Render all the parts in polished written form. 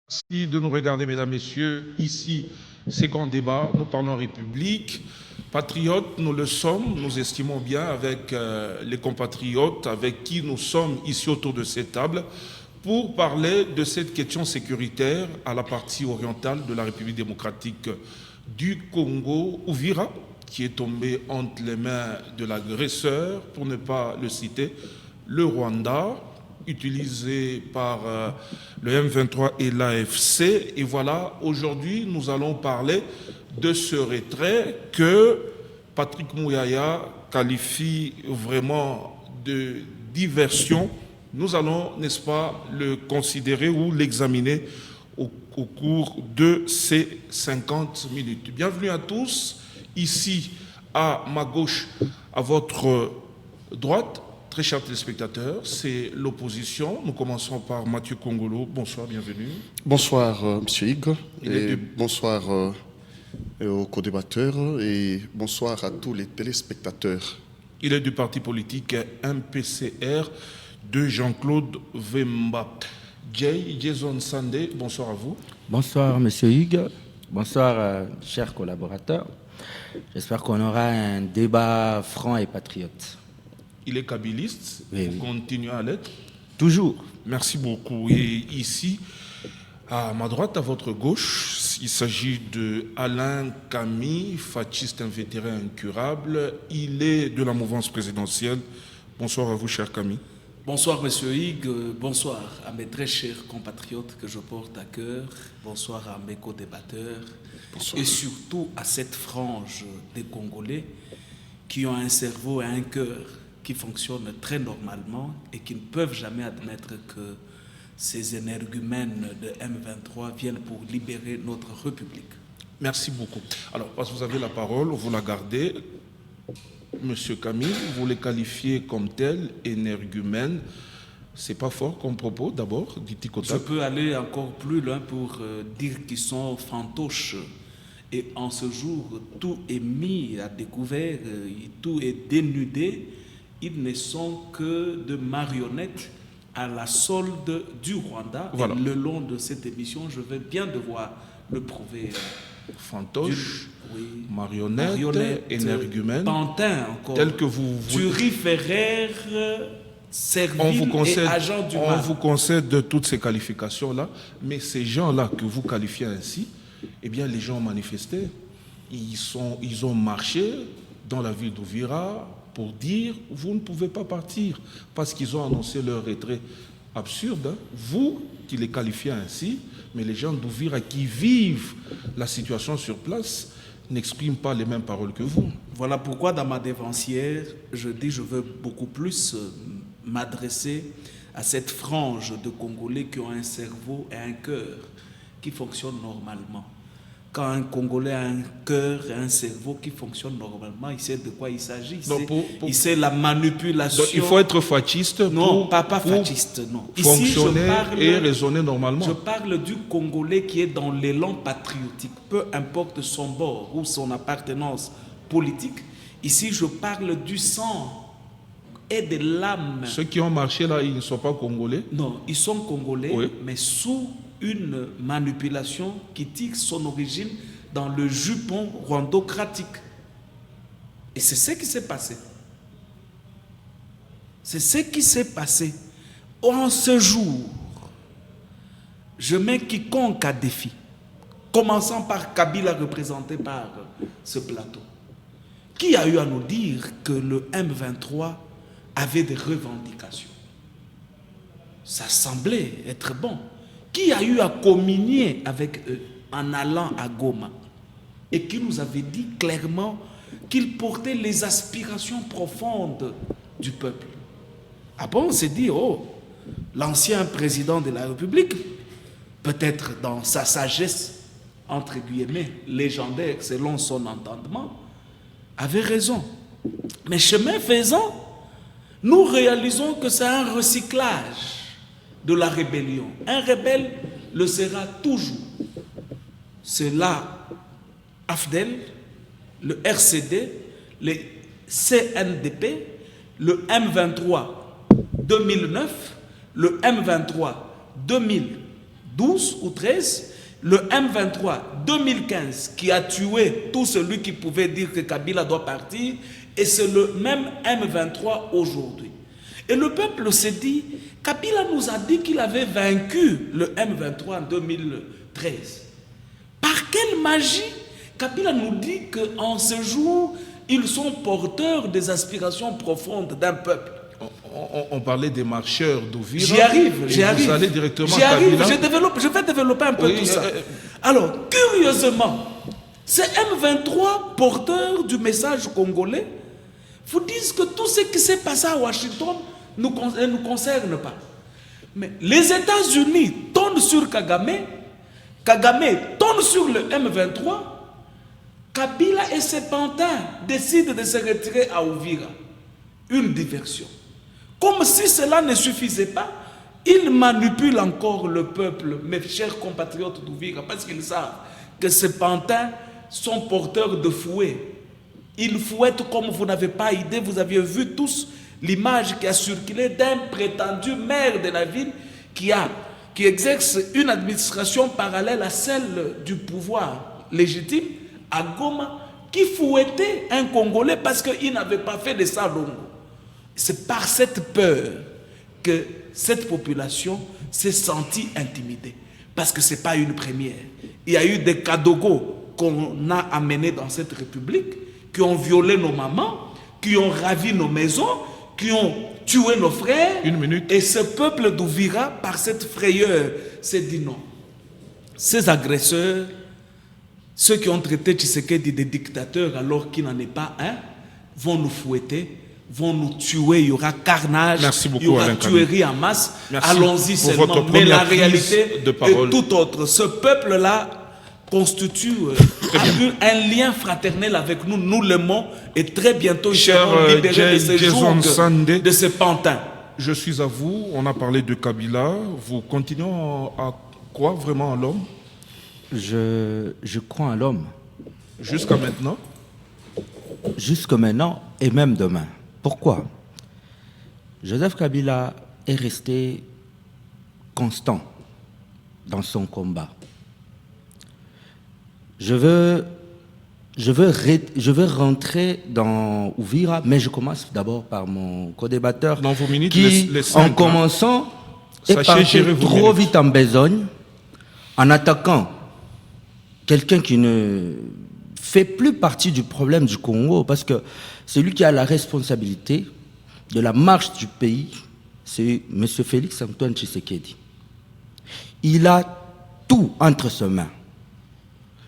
Merci de nous regarder, mesdames, messieurs. Ici, c'est grand débat. Nous parlons République. Patriotes, nous le sommes. Nous estimons bien avec les compatriotes avec qui nous sommes ici autour de cette table pour parler de cette question sécuritaire à la partie orientale de la République démocratique du Congo, Uvira, qui est tombé entre les mains de l'agresseur, pour ne pas le citer, le Rwanda, utilisé par le M23 et l'AFC. Et voilà, aujourd'hui, nous allons parler de ce retrait que Patrick Mouyaya qualifie vraiment de diversion. Nous allons, n'est-ce pas, le considérer ou l'examiner au cours de ces 50 minutes. Bienvenue à tous. Ici, à ma gauche, à votre droite, très chers téléspectateurs, c'est l'opposition. Nous commençons par Mathieu Kongolo. Bonsoir, bienvenue. Bonsoir, M. Hugues, et bonsoir aux co-débatteurs, et bonsoir à tous les téléspectateurs. Il est du parti politique MPCR de Jean-Claude Vemba. Jason Sandé, bonsoir à vous. Bonsoir, M. Hugues. Bonsoir, chers collaborateurs. J'espère qu'on aura un débat franc et patriote. Il est kabiliste, oui, vous continuez à l'être. Toujours. Merci beaucoup. Et ici, à ma droite, à votre gauche, il s'agit de Alain Camille, fasciste invétéré incurable. Il est de la mouvance présidentielle. Bonsoir à vous, cher Camille. Bonsoir, Monsieur Hugues. Bonsoir à mes très chers compatriotes que je porte à cœur. Bonsoir à mes co-débatteurs. Et surtout à cette frange des Congolais qui ont un cerveau et un cœur qui fonctionnent très normalement et qui ne peuvent jamais admettre que ces énergumènes de M23 viennent pour libérer notre République. Merci beaucoup. Alors, parce que vous avez la parole, vous la gardez. Monsieur Camille, vous les qualifiez comme tels, énergumènes. C'est pas fort comme propos, d'abord, dit Tikota. Je peux aller encore plus loin pour dire qu'ils sont fantoches. Et en ce jour, tout est mis à découvert, tout est dénudé. Ils ne sont que de marionnettes à la solde du Rwanda. Voilà. Et le long de cette émission, je vais bien devoir le prouver. Fantoche, oui. Marionnette, énergumène, pantin encore, tel que vous turiféraire, servile et agent du mal. On vous concède de toutes ces qualifications-là, mais ces gens-là que vous qualifiez ainsi, eh bien les gens ont manifesté, ils ont marché dans la ville d'Uvira pour dire « vous ne pouvez pas partir » parce qu'ils ont annoncé leur retrait. Absurde, hein? Vous qui les qualifiez ainsi, mais les gens d'Uvira qui vivent la situation sur place n'expriment pas les mêmes paroles que vous. Voilà pourquoi dans ma dévancière, je dis je veux beaucoup plus m'adresser à cette frange de Congolais qui ont un cerveau et un cœur qui fonctionnent normalement. Quand un Congolais a un cœur et un cerveau qui fonctionnent normalement, il sait de quoi il s'agit. Il sait la manipulation. Donc il faut être fasciste non, pas fasciste, non. Fonctionner et raisonner normalement. Je parle du Congolais qui est dans l'élan patriotique, peu importe son bord ou son appartenance politique. Ici, je parle du sang et de l'âme. Ceux qui ont marché là, ils ne sont pas Congolais? Non, ils sont Congolais, oui, mais sous une manipulation qui tire son origine dans le jupon rwandocratique. Et c'est ce qui s'est passé. C'est ce qui s'est passé. En ce jour, je mets quiconque à défi, commençant par Kabila représenté par ce plateau. Qui a eu à nous dire que le M23 avait des revendications? Ça semblait être bon. Qui a eu à communier avec eux en allant à Goma et qui nous avait dit clairement qu'il portait les aspirations profondes du peuple? Ah bon, on s'est dit, oh, l'ancien président de la République, peut-être dans sa sagesse, entre guillemets, légendaire selon son entendement, avait raison. Mais chemin faisant, nous réalisons que c'est un recyclage de la rébellion. Un rebelle le sera toujours. C'est là AFDEL, le RCD, le CNDP, le M23 2009, le M23 2012 12 ou 13, le M23 2015 qui a tué tout celui qui pouvait dire que Kabila doit partir, et c'est le même M23 aujourd'hui. Et le peuple s'est dit, Kabila nous a dit qu'il avait vaincu le M23 en 2013. Par quelle magie Kabila nous dit qu'en ce jour, ils sont porteurs des aspirations profondes d'un peuple. On parlait des marcheurs d'Ouvira. J'y arrive. Vous allez directement J'y à arrive, Kabila. je vais développer un peu tout ça. Alors, curieusement, ces M23 porteurs du message congolais vous disent que tout ce qui s'est passé à Washington ne nous concerne pas. Mais les États-Unis tournent sur Kagame, Kagame tourne sur le M23, Kabila et ses pantins décident de se retirer à Ouvira. Une diversion. Comme si cela ne suffisait pas, ils manipulent encore le peuple, mes chers compatriotes d'Ouvira, parce qu'ils savent que ces pantins sont porteurs de fouets. Ils fouettent comme vous n'avez pas idée. Vous aviez vu tous l'image qui a circulé d'un prétendu maire de la ville qui exerce une administration parallèle à celle du pouvoir légitime à Goma, qui fouettait un Congolais parce qu'il n'avait pas fait de Salongo. C'est par cette peur que cette population s'est sentie intimidée. Parce que ce n'est pas une première. Il y a eu des Kadogo qu'on a amenés dans cette république, qui ont violé nos mamans, qui ont ravi nos maisons, qui ont tué nos frères. Une minute. Et ce peuple d'Ouvira, par cette frayeur, s'est dit non. Ces agresseurs, ceux qui ont traité Tshisekedi de dictateurs alors qu'il n'en est pas un, vont nous fouetter, vont nous tuer, il y aura carnage, Merci beaucoup, il y aura Alain tuerie en masse. Merci Allons-y pour votre seulement. Mais la première prise réalité de parole. est tout autre. Ce peuple-là constitue un lien fraternel avec nous. Nous l'aimons et très bientôt ils Cher, seront libérés de ces Jason jours, Sandé. de ces pantins. Je suis à vous. On a parlé de Kabila. Vous continuez à croire vraiment en l'homme Je crois en l'homme. jusqu'à maintenant? Jusque maintenant et même demain. Pourquoi? Joseph Kabila est resté constant dans son combat. Je veux rentrer dans Ouvira, mais je commence d'abord par mon co-débatteur Dans vos minutes, qui, les cinq, en commençant, est Sachez gérer parti vos trop minutes. vite en besogne, en attaquant quelqu'un qui ne fait plus partie du problème du Congo, parce que celui qui a la responsabilité de la marche du pays, c'est M. Félix Antoine Tshisekedi. Il a tout entre ses mains.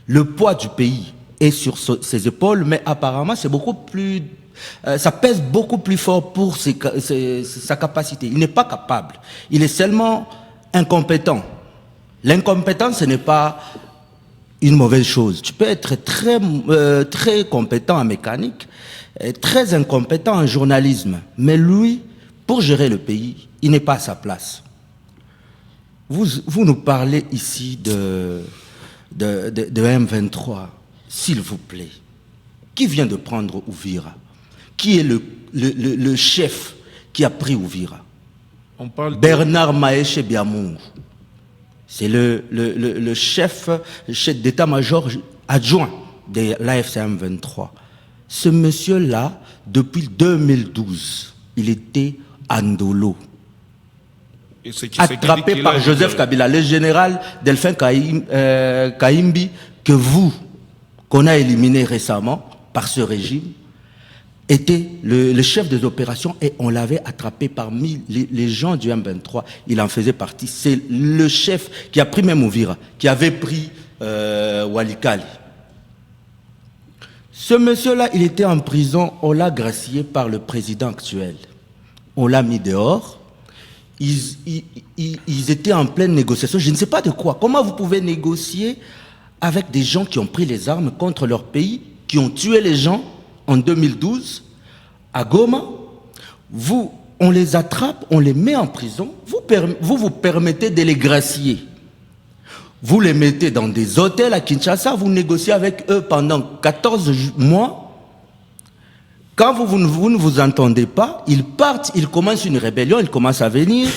Le poids du pays est sur ses épaules, mais apparemment, c'est beaucoup plus, ça pèse beaucoup plus fort pour sa capacité. Il n'est pas capable. Il est seulement incompétent. L'incompétence, ce n'est pas une mauvaise chose. Tu peux être très compétent en mécanique, très incompétent en journalisme, mais lui, pour gérer le pays, il n'est pas à sa place. Vous nous parlez ici de M23, s'il vous plaît. Qui vient de prendre Ouvira? Qui est le chef qui a pris Ouvira? On parle Bernard Maeshe Biamungu. C'est le chef d'état-major adjoint de l'AFC M23. Ce monsieur-là, depuis 2012, il était Andolo. Et c'est Tshisekedi Attrapé qui par l'a Joseph libéré. Kabila, le général Delphin Kaimbi, qu'on a éliminé récemment par ce régime, était le chef des opérations et on l'avait attrapé parmi les gens du M23. Il en faisait partie. C'est le chef qui a pris même Ouvira, qui avait pris Walikali. Ce monsieur-là, il était en prison. On l'a gracié par le président actuel. On l'a mis dehors. Ils étaient en pleine négociation. Je ne sais pas de quoi. Comment vous pouvez négocier avec des gens qui ont pris les armes contre leur pays, qui ont tué les gens en 2012 à Goma? On les attrape, on les met en prison. Vous permettez de les gracier. Vous les mettez dans des hôtels à Kinshasa, vous négociez avec eux pendant 14 mois. Quand vous ne vous entendez pas, ils partent, ils commencent une rébellion, ils commencent à venir.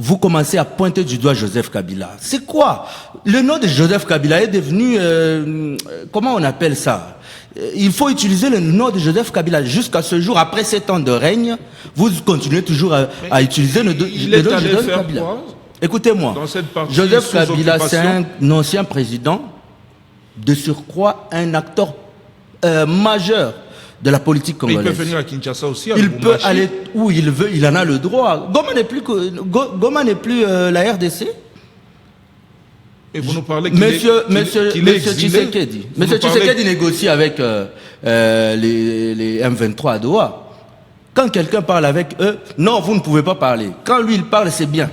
vous commencez à pointer du doigt Joseph Kabila. C'est quoi? Le nom de Joseph Kabila est devenu, comment on appelle ça? Il faut utiliser le nom de Joseph Kabila. Jusqu'à ce jour, après 7 ans de règne, vous continuez toujours à utiliser le nom de Joseph Kabila. Écoutez-moi, Joseph Kabila, c'est un ancien président, de surcroît un acteur majeur de la politique congolaise. Mais il peut venir à Kinshasa aussi. Il peut aller où il veut, il en a le droit. Goma n'est plus la RDC. Et vous nous parlez Monsieur Tshisekedi. Monsieur Tshisekedi négocie avec les M23 à Doha. Quand quelqu'un parle avec eux, non, vous ne pouvez pas parler. Quand lui, il parle, c'est bien.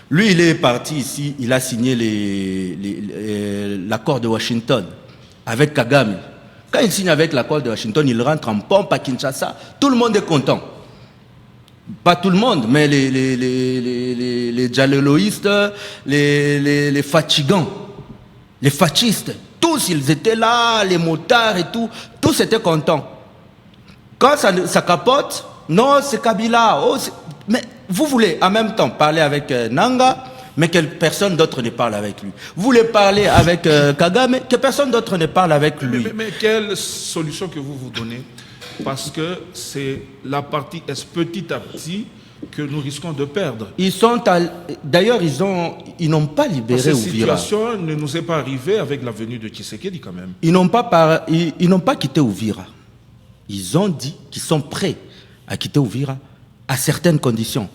Lui, il est parti ici, il a signé l'accord de Washington avec Kagame. Quand il signe avec l'accord de Washington, il rentre en pompe à Kinshasa. Tout le monde est content. Pas tout le monde, mais les dialoloïstes, les fatigants, les fascistes, tous ils étaient là, les motards et tout, tous étaient contents. Quand ça capote, non, c'est Kabila. Oh, mais vous voulez en même temps parler avec Nanga, mais que personne d'autre ne parle avec lui. Vous voulez parler avec Kagame, que personne d'autre ne parle avec lui. Mais quelle solution que vous donnez? Parce que c'est la partie est petit à petit que nous risquons de perdre. D'ailleurs, ils n'ont pas libéré Ouvira. Cette situation ne nous est pas arrivée avec la venue de Tshisekedi quand même. Ils n'ont pas quitté Ouvira. Ils ont dit qu'ils sont prêts à quitter Ouvira à certaines conditions.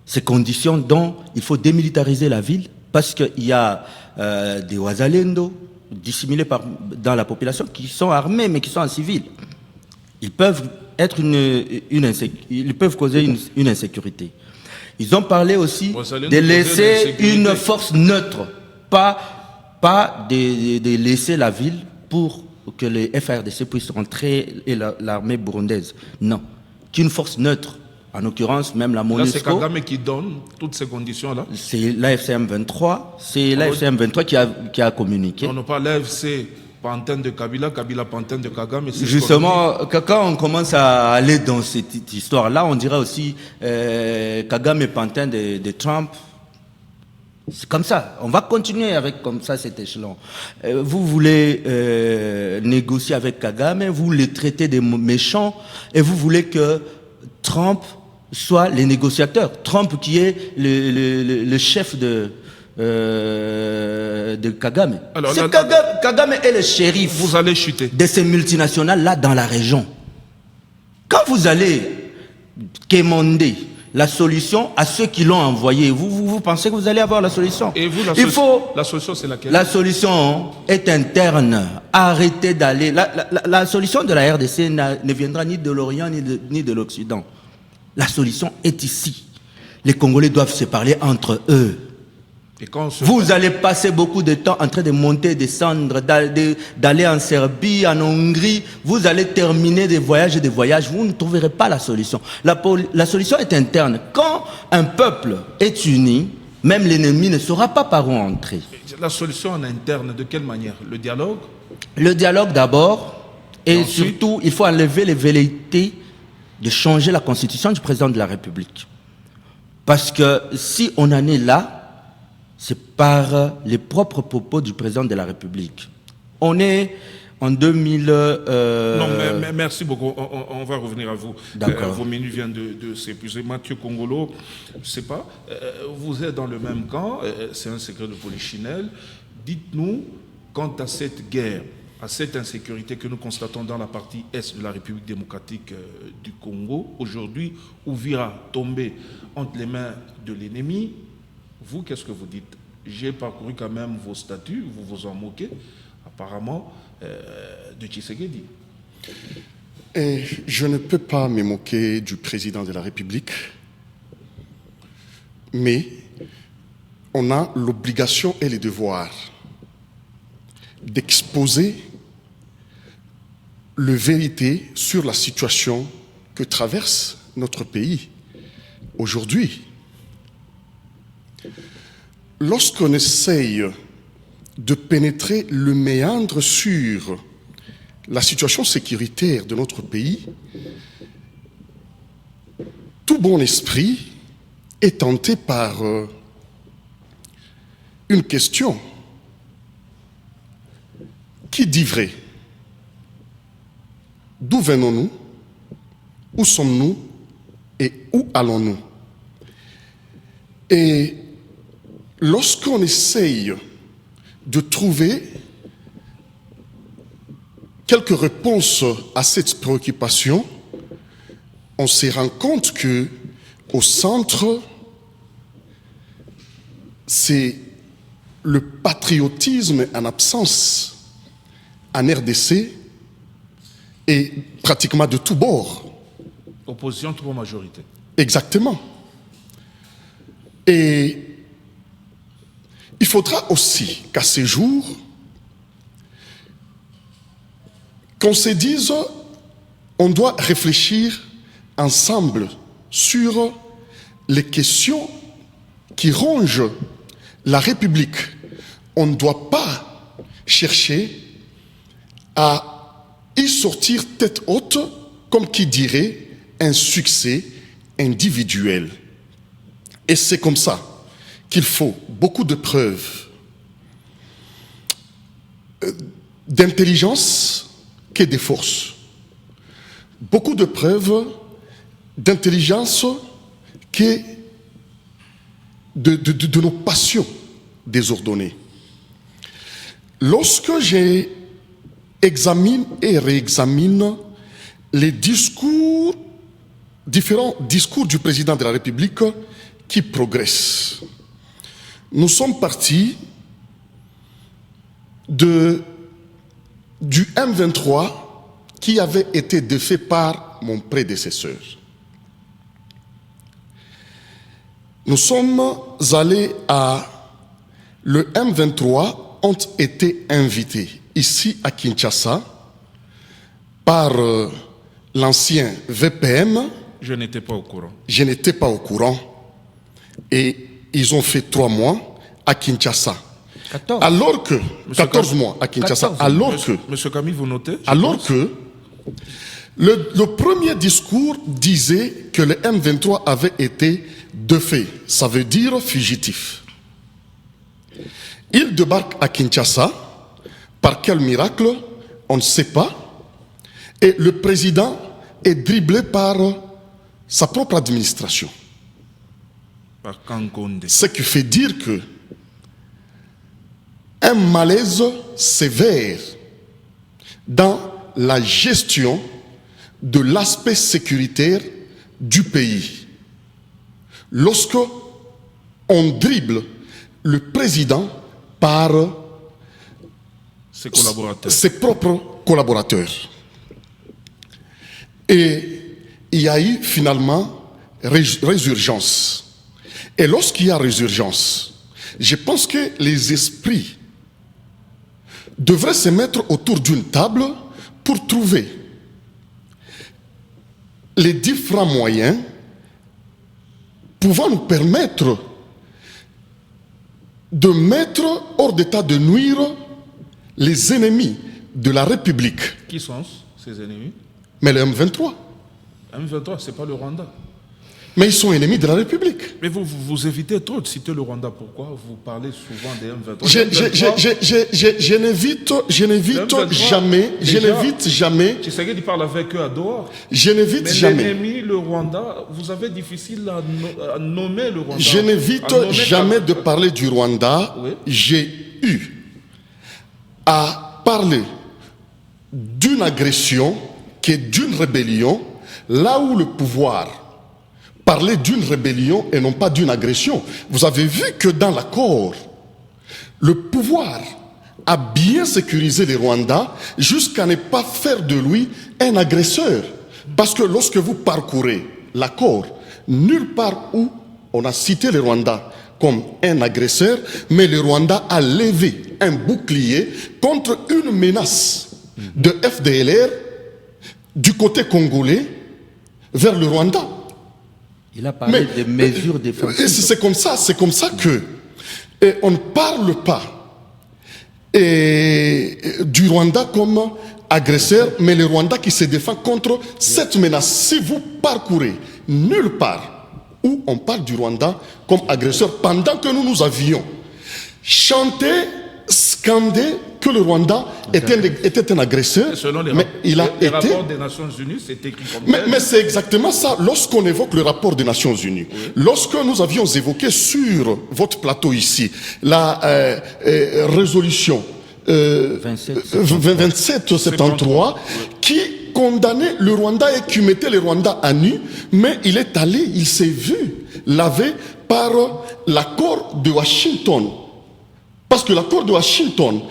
Ces conditions dont il faut démilitariser la ville parce qu'il y a des Ouazalendo dissimulés dans la population qui sont armés mais qui sont en civil. Ils peuvent être ils peuvent causer une insécurité. Ils ont parlé aussi de laisser une force neutre, pas de laisser la ville pour que les FARDC puissent rentrer et l'armée burundaise. Non, qu'une force neutre. En l'occurrence, même la MONUSCO. Là, c'est Kagame qui donne toutes ces conditions-là. C'est l'AFCM 23. C'est l'AFCM 23 qui a communiqué. On ne parle l'AFC Pantene de Kabila, Kabila Pantene de Kagame. Justement, quand on commence à aller dans cette histoire-là, on dirait aussi Kagame Pantene de Trump. C'est comme ça. On va continuer avec comme ça cet échelon. Vous voulez négocier avec Kagame, vous les traitez de méchants et vous voulez que Trump soit les négociateurs. Trump qui est le chef de Kagame. Alors, Kagame est le shérif. Vous allez chuter de ces multinationales-là dans la région. Quand vous allez quémander la solution à ceux qui l'ont envoyé, vous pensez que vous allez avoir la solution? Et vous, la solution, c'est laquelle? La solution est interne. Arrêtez d'aller... La solution de la RDC ne viendra ni de l'Orient ni de l'Occident. La solution est ici. Les Congolais doivent se parler entre eux. Et quand vous allez passer beaucoup de temps en train de monter, descendre, d'aller en Serbie, en Hongrie. Vous allez terminer des voyages et des voyages. Vous ne trouverez pas la solution. La solution est interne. Quand un peuple est uni, même l'ennemi ne saura pas par où entrer. La solution en interne, de quelle manière? Le dialogue? Le dialogue d'abord. Et surtout, il faut enlever les velléités de changer la constitution du président de la République. Parce que si on en est là, c'est par les propres propos du président de la République. On est en 2000... Non, mais merci beaucoup. On va revenir à vous. Vos minutes viennent de s'épuiser. Mathieu Kongolo, je ne sais pas, vous êtes dans le même camp, c'est un secret de polichinelle. Dites-nous, quant à cette guerre, à cette insécurité que nous constatons dans la partie est de la République démocratique du Congo, aujourd'hui, Ouvira tombé entre les mains de l'ennemi, vous, qu'est-ce que vous dites? J'ai parcouru quand même vos statuts, vous vous en moquez, apparemment, de Tshisekedi. Je ne peux pas me moquer du président de la République, mais on a l'obligation et le devoir d'exposer la vérité sur la situation que traverse notre pays aujourd'hui. Lorsqu'on essaye de pénétrer le méandre sur la situation sécuritaire de notre pays, tout bon esprit est tenté par une question. Qui dit vrai? D'où venons-nous? Où sommes-nous? Et où allons-nous? Et lorsqu'on essaye de trouver quelques réponses à cette préoccupation, on se rend compte que au centre, c'est le patriotisme en absence en RDC et pratiquement de tous bords. Opposition, trop majorité. Exactement. Et il faudra aussi qu'à ces jours, qu'on se dise, on doit réfléchir ensemble sur les questions qui rongent la République. On ne doit pas chercher à y sortir tête haute, comme qui dirait un succès individuel. Et c'est comme ça qu'il faut beaucoup de preuves d'intelligence que des forces. Beaucoup de preuves d'intelligence que de nos passions désordonnées. Lorsque j'examine et réexamine les différents discours du président de la République qui progressent, nous sommes partis du M23 qui avait été défait par mon prédécesseur. Nous sommes allés à... Le M23 ont été invités ici à Kinshasa par l'ancien VPM. Je n'étais pas au courant. Je n'étais pas au courant. Et ils ont fait 3 mois à Kinshasa. 14. Alors que... Monsieur 14 mois à Kinshasa. 14. Alors que... Monsieur Camille, vous notez? Alors que le premier discours disait que le M23 avait été défait. Ça veut dire fugitif. Il débarque à Kinshasa. Par quel miracle? On ne sait pas. Et le président est dribblé par sa propre administration. Par Kankonde. Ce qui fait dire que un malaise sévère dans la gestion de l'aspect sécuritaire du pays. Lorsque on dribble le président par Ses collaborateurs. ses propres collaborateurs. Et il y a eu finalement résurgence. Et lorsqu'il y a résurgence, je pense que les esprits devraient se mettre autour d'une table pour trouver les différents moyens pouvant nous permettre de mettre hors d'état de nuire les ennemis de la République. Qui sont ces ennemis? Mais le M23. M23, ce n'est pas le Rwanda. Mais ils sont ennemis de la République. Mais vous évitez trop de citer le Rwanda. Pourquoi? Vous parlez souvent des M23. Je n'évite jamais, je n'évite jamais. Tshisekedi parle avec eux à dehors. Je n'évite Mais jamais. l'ennemi, le Rwanda, vous avez difficile à nommer le Rwanda. Je n'évite jamais de parler du Rwanda. Oui. J'ai eu à parler d'une agression qui est d'une rébellion, là où le pouvoir parlait d'une rébellion et non pas d'une agression. Vous avez vu que dans l'accord, le pouvoir a bien sécurisé les Rwandais jusqu'à ne pas faire de lui un agresseur. Parce que lorsque vous parcourez l'accord, nulle part où on a cité les Rwandais comme un agresseur, mais le Rwanda a levé un bouclier contre une menace de FDLR du côté congolais vers le Rwanda. Il a parlé des mesures défensives. C'est comme ça que on ne parle pas du Rwanda comme agresseur, mais le Rwanda qui se défend contre cette menace. Si vous parcourez nulle part où on parle du Rwanda comme agresseur pendant que nous avions chanté, scandé que le Rwanda était un agresseur. Selon les, mais il a les été... rapports des Nations Unies, c'est écrit comme Mais c'est exactement ça. Lorsqu'on évoque le rapport des Nations Unies, lorsque nous avions évoqué sur votre plateau ici la résolution 2773 qui condamnait le Rwanda et qui mettait le Rwanda à nu, mais il s'est vu lavé par l'accord de Washington. Parce que l'accord de Washington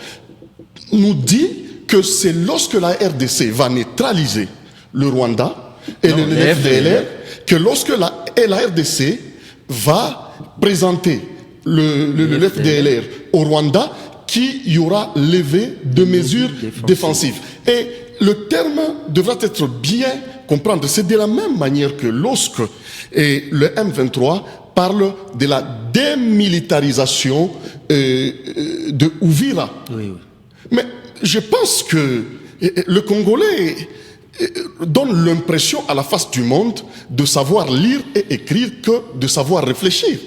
nous dit que c'est lorsque la RDC va neutraliser le Rwanda et le FDLR, que lorsque la RDC va présenter le FDLR au Rwanda, qu'il y aura levé de mesures défensives. Et le terme devra être bien compris. C'est de la même manière que lorsque le M23 parle de la démilitarisation de Uvira. Oui. Mais je pense que le Congolais donne l'impression à la face du monde de savoir lire et écrire que de savoir réfléchir.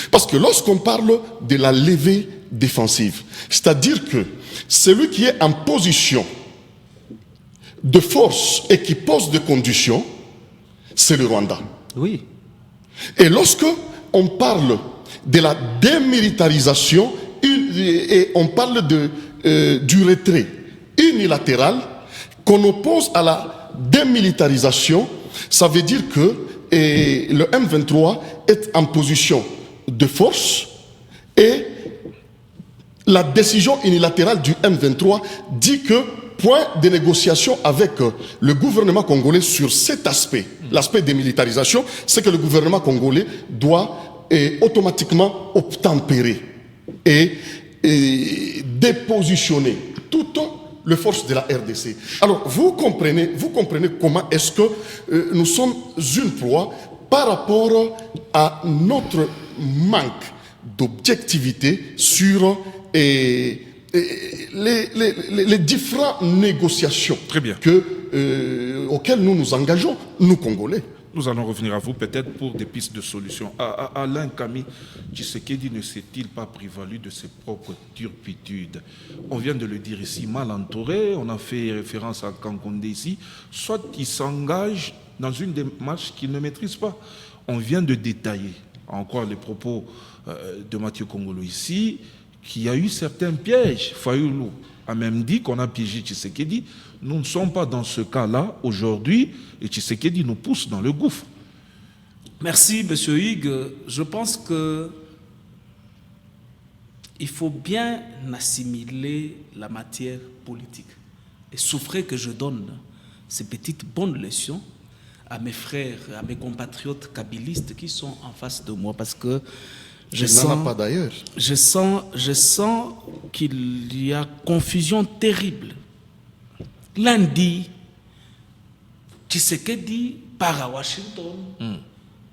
Parce que lorsqu'on parle de la levée défensive, c'est-à-dire que celui qui est en position de force et qui pose des conditions, c'est le Rwanda. Oui. Et lorsque on parle de la démilitarisation et on parle du retrait unilatéral qu'on oppose à la démilitarisation, ça veut dire que le M23 est en position de force et la décision unilatérale du M23 dit que point de négociation avec le gouvernement congolais sur cet aspect, l'aspect démilitarisation, c'est que le gouvernement congolais doit automatiquement obtempérer et dépositionner toutes les forces de la RDC. Alors, vous comprenez comment est-ce que nous sommes une proie par rapport à notre manque d'objectivité sur les différentes négociations auxquelles nous nous engageons, nous Congolais. Nous allons revenir à vous peut-être pour des pistes de solutions. Alain Kami Tshisekedi ne s'est-il pas prévalu de ses propres turpitudes? On vient de le dire ici, mal entouré, on a fait référence à Kankonde ici, soit il s'engage dans une démarche qu'il ne maîtrise pas. On vient de détailler encore les propos de Mathieu Kongolo ici, qu'il y a eu certains pièges. Fayoulou a même dit qu'on a piégé Tshisekedi. Nous ne sommes pas dans ce cas-là aujourd'hui et Tshisekedi nous pousse dans le gouffre. Merci, M. Hugues. Je pense que il faut bien assimiler la matière politique. Et souffrez que je donne ces petites bonnes leçons à mes frères, à mes compatriotes kabylistes qui sont en face de moi, parce que je sens qu'il y a confusion terrible. Lundi, Tshisekedi part à Washington,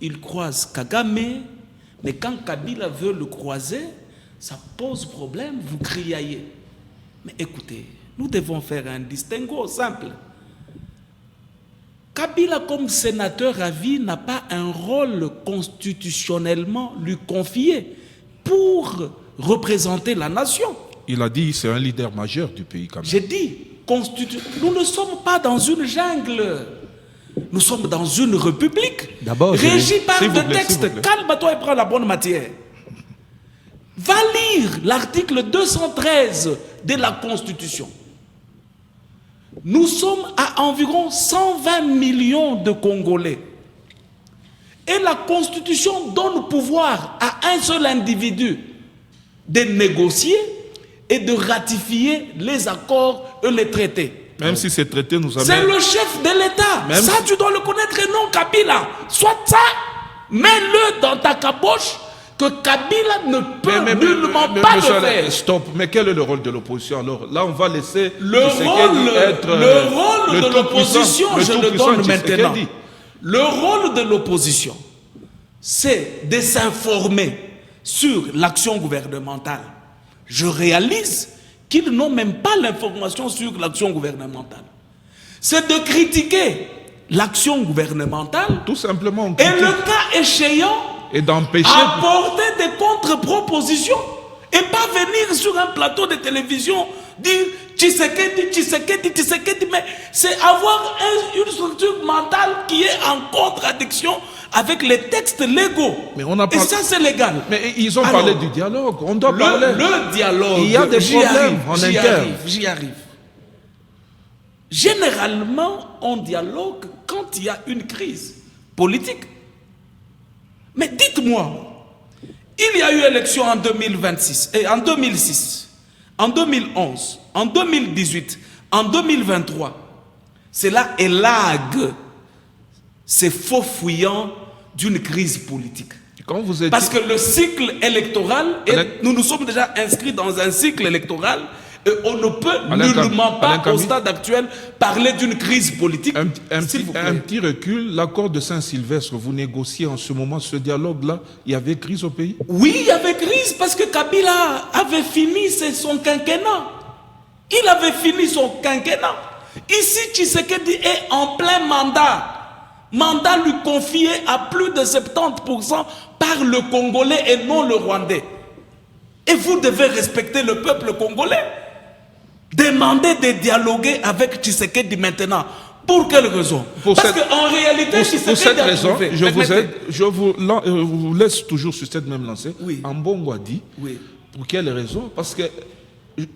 il croise Kagame, mais quand Kabila veut le croiser, ça pose problème, vous criaillez. Mais écoutez, nous devons faire un distinguo simple. Kabila, comme sénateur à vie, n'a pas un rôle constitutionnellement lui confié pour représenter la nation. Il a dit que c'est un leader majeur du pays quand même. J'ai dit, nous ne sommes pas dans une jungle. Nous sommes dans une république régie par des textes. Calme-toi et prends la bonne matière. Va lire l'article 213 de la Constitution. Nous sommes à environ 120 millions de Congolais. Et la Constitution donne pouvoir à un seul individu de négocier et de ratifier les accords et les traités. Même si ces traités nous amènent... C'est le chef de l'État. Ça, tu dois le connaître, et non Kabila. Soit ça, mets-le dans ta caboche, que Kabila ne peut nullement pas le faire. Stop, mais quel est le rôle de l'opposition alors? Là, on va laisser le rôle de l'opposition, je le donne maintenant. Le rôle de l'opposition, c'est de s'informer sur l'action gouvernementale. Je réalise qu'ils n'ont même pas l'information sur l'action gouvernementale. C'est de critiquer l'action gouvernementale Tout simplement, on et critique. le cas échéant, Et d'empêcher. apporter des contre-propositions et pas venir sur un plateau de télévision dire Tshisekedi, mais c'est avoir une structure mentale qui est en contradiction avec les textes légaux. Mais on a Et parlé- ça, c'est légal. Mais ils ont Alors, parlé du dialogue. On doit parler. le dialogue, Il y a des j'y problèmes arrive, en j'y interne. arrive, j'y arrive. Généralement, on dialogue quand il y a une crise politique. Mais dites-moi, il y a eu élection en 2026, et en 2006, en 2011, en 2018, en 2023. Cela élague ces faux fouillants d'une crise politique. Quand vous êtes. Parce que le cycle électoral, Alain- nous nous sommes déjà inscrits dans un cycle électoral et on ne peut Alain nullement Alain pas, au Camille. stade actuel, parler d'une crise politique. S'il vous plaît. Un petit recul, l'accord de Saint-Sylvestre, vous négociez en ce moment ce dialogue-là, il y avait crise au pays? Oui, il y avait crise parce que Kabila avait fini son quinquennat. Il avait fini son quinquennat. Ici, Tshisekedi est en plein mandat. Mandat lui confié à plus de 70% par le Congolais et non le Rwandais. Et vous devez respecter le peuple congolais. Demandez de dialoguer avec Tshisekedi maintenant. Pour quelle raison? Parce qu'en réalité, Pour Tshisekedi cette a raison, trouvé. je vous Permettez. aide, je vous laisse toujours sur cette même lancée. Oui. Ambongo a dit, Oui. pour quelle raison? Parce que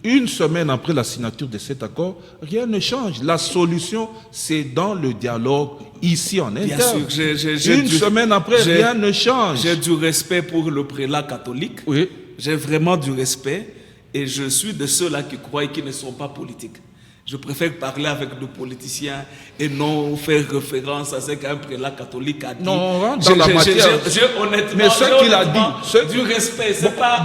une semaine après la signature de cet accord, rien ne change. La solution, c'est dans le dialogue ici en Bien interne. sûr, j'ai Une semaine après, rien ne change. J'ai du respect pour le prélat catholique. Oui. J'ai vraiment du respect et je suis de ceux-là qui croient qu'ils ne sont pas politiques. Je préfère parler avec des politiciens et non faire référence à ce qu'un prélat catholique a dit. Non, on rentre dans la matière. Honnêtement, Mais ce qu'il a dit, du respect, c'est pas,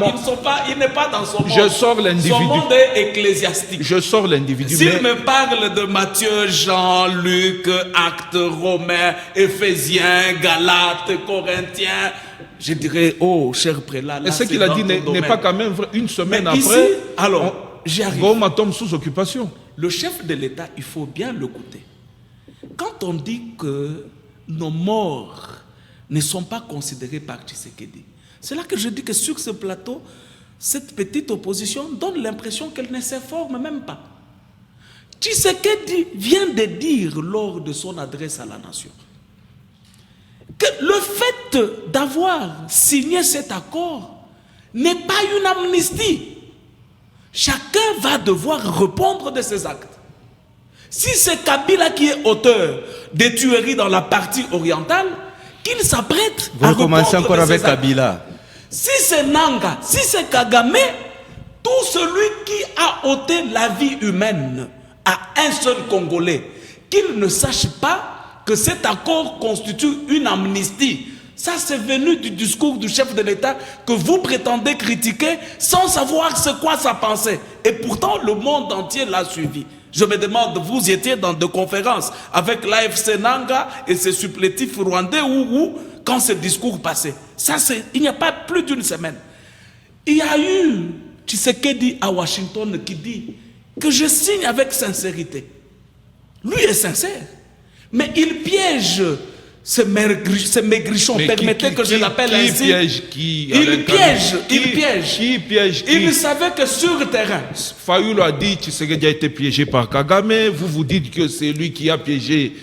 il n'est pas dans son monde. Je sors l'individu. Son monde est ecclésiastique. Je sors l'individu. S'il mais- me parle de Matthieu, Jean, Luc, Actes, Romains, Éphésiens, Galates, Corinthiens, je dirais, oh, cher prélat, là, Et ce c'est qu'il a dans dit ton n'est domaine. pas quand même vrai. Une semaine Mais après, ici, alors, j'y arrive. Goma tombe sous occupation. Le chef de l'État, il faut bien l'écouter. Quand on dit que nos morts ne sont pas considérés par Tshisekedi, c'est là que je dis que sur ce plateau, cette petite opposition donne l'impression qu'elle ne s'informe même pas. Tshisekedi vient de dire lors de son adresse à la nation que le fait d'avoir signé cet accord n'est pas une amnistie. Chacun va devoir répondre de ses actes. Si c'est Kabila qui est auteur des tueries dans la partie orientale, qu'il s'apprête à Vous répondre recommencez encore de avec ses actes. Kabila. Si c'est Nanga, si c'est Kagame, tout celui qui a ôté la vie humaine à un seul Congolais, qu'il ne sache pas que cet accord constitue une amnistie. Ça, c'est venu du discours du chef de l'État que vous prétendez critiquer sans savoir ce quoi ça pensait. Et pourtant, le monde entier l'a suivi. Je me demande, vous étiez dans des conférences avec l'AFC Nanga et ses supplétifs rwandais ou quand ce discours passait. Ça, il n'y a pas plus d'une semaine. Il y a eu Tshisekedi à Washington qui dit que je signe avec sincérité. Lui est sincère. Mais il piège ces maigrichons. Mais Permettez que je l'appelle ainsi. Qui piège qui? Il piège, il piège. Qui piège qui? Il savait que sur le terrain, Fayoulou a dit que Tshisekedi a été piégé par Kagame. Vous dites que c'est lui qui a piégé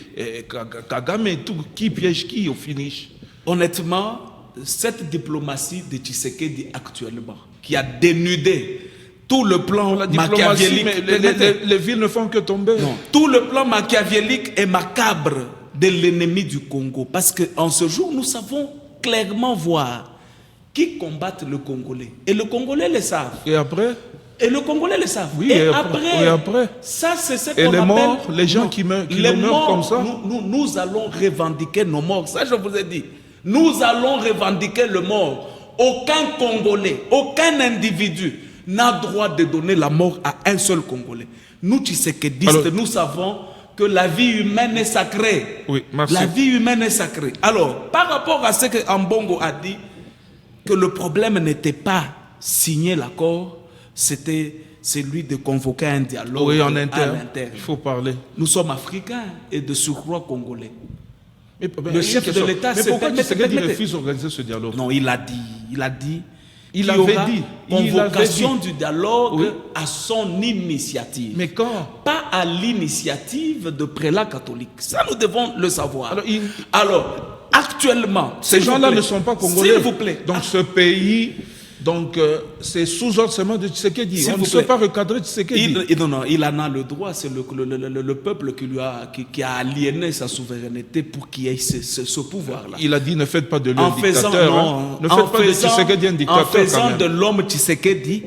Kagame. Qui piège qui au finish? honnêtement, cette diplomatie de Tshisekedi actuellement, qui a dénudé tout le plan La diplomatie, machiavélique, mais les villes ne font que tomber. non, tout le plan machiavélique et macabre de l'ennemi du Congo. Parce qu'en ce jour, nous savons clairement voir qui combattent le Congolais. Et le Congolais le savent. Et après? Et le Congolais le savent. Oui, et et après? ça c'est ce qu'on Et appelle... les morts, les gens Non, qui meurent les meurent comme ça? Nous allons revendiquer nos morts. Ça, je vous ai dit. Nous allons revendiquer le mort. Aucun Congolais, aucun individu n'a droit de donner la mort à un seul Congolais. Nous, Tshisekedistes, Alors, nous savons que la vie humaine est sacrée. Oui, merci. La vie humaine est sacrée. Alors, par rapport à ce que Ambongo a dit, que le problème n'était pas signer l'accord, c'était celui de convoquer un dialogue Oui, en à interne. l'interne. Il faut parler. Nous sommes africains et de surcroît congolais. Mais, Le chef de l'État mais se pourquoi permet- Tshisekedi permettez- refuse d'organiser ce dialogue? Non, il a dit Il qu'il y avait aura dit, il convocation avait dit. du dialogue Oui. à son initiative. Mais quand? Pas à l'initiative de prélats catholiques. Ça, nous devons le savoir. Alors, Actuellement, ces s'il vous gens-là plaît, ne sont pas congolais. S'il vous plaît. Donc ce pays, c'est sous ordre seulement de Tshisekedi. S'il On vous ne plaît. peut pas recadrer Tshisekedi. Il en a le droit. C'est le peuple qui a aliéné sa souveraineté pour qu'il y ait ce pouvoir-là. Il a dit ne faites pas de lui un En faisant, dictateur. non, Ne en faites pas de faisant- Tshisekedi un en dictateur quand faisant même. de l'homme Tshisekedi